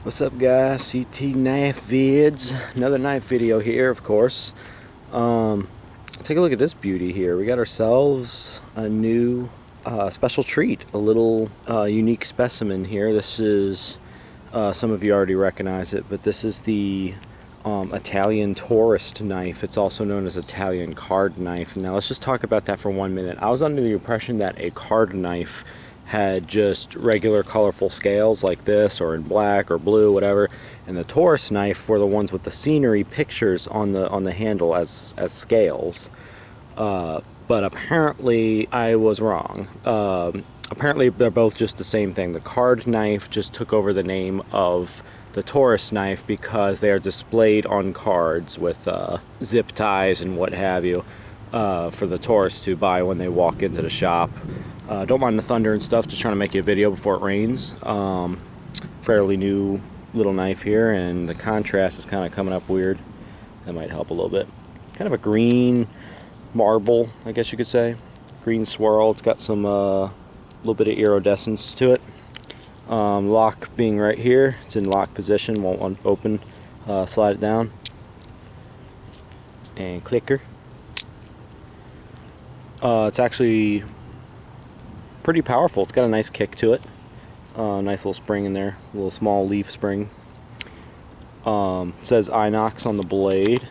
What's up, guys? CT Knife Vids. Another knife video here, of course. Take a look at this beauty here. We got ourselves a new special treat, a little unique specimen here. This is, some of you already recognize it, but this is the Italian tourist knife. It's also known as Italian card knife. Now let's just talk about that for 1 minute. I was under the impression that a card knife had just regular colorful scales like this, or in black or blue, whatever, and the tourist knife were the ones with the scenery pictures on the handle as scales. But apparently I was wrong. Apparently they're both just the same thing. The card knife just took over the name of the tourist knife because they are displayed on cards with zip ties and what have you, for the tourists to buy when they walk into the shop. Don't mind the thunder and stuff, just trying to make you a video before it rains. Fairly new little knife here, and the contrast is kind of coming up weird. That might help a little bit. Kind of a green marble, I guess you could say. Green swirl. It's got some little bit of iridescence to it. Lock being right here. It's in lock position, won't open. Slide it down. And clicker. It's actually pretty powerful. It's got a nice kick to it. Nice little spring in there, a little small leaf spring. It says Inox on the blade,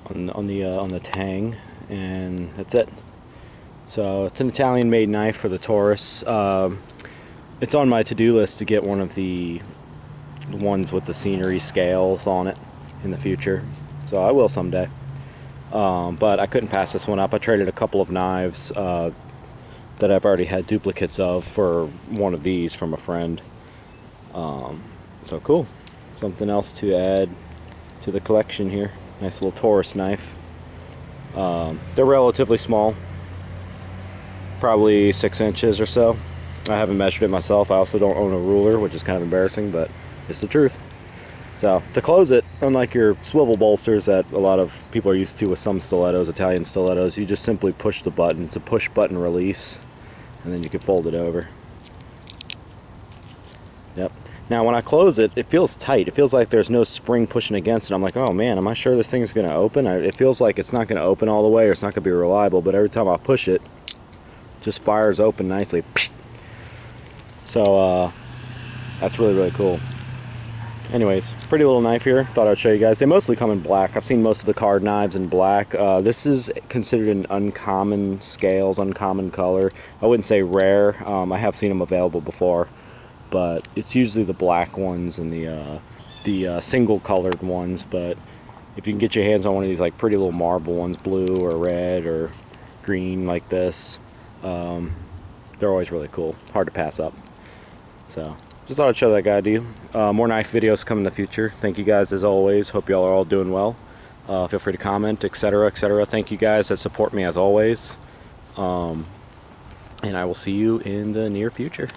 on the tang, and that's it. So it's an Italian-made knife for the tourists. It's on my to-do list to get one of the ones with the scenery scales on it in the future. So I will someday. But I couldn't pass this one up. I traded a couple of knives that I've already had duplicates of for one of these from a friend. So cool. Something else to add to the collection here. Nice little tourist knife. They're relatively small. Probably 6 inches or so. I haven't measured it myself. I also don't own a ruler, which is kind of embarrassing, but it's the truth. So, to close it, unlike your swivel bolsters that a lot of people are used to with some stilettos, Italian stilettos, you just simply push the button. It's a push button release, and then you can fold it over. Yep. Now when I close it, it feels tight. It feels like there's no spring pushing against it. I'm like, oh man, am I sure this thing's going to open? It feels like it's not going to open all the way, or it's not going to be reliable, but every time I push it, it just fires open nicely. So, that's really, really cool. Anyways, pretty little knife here. Thought I'd show you guys. They mostly come in black. I've seen most of the card knives in black. This is considered an uncommon scales, uncommon color. I wouldn't say rare. I have seen them available before, but it's usually the black ones and the single colored ones. But if you can get your hands on one of these like pretty little marble ones, blue or red or green like this, they're always really cool. Hard to pass up. So just thought I'd show that guy to you. More knife videos come in the future. Thank you guys as always. Hope y'all are all doing well. Feel free to comment, etc., etc. Thank you guys that support me as always. And I will see you in the near future.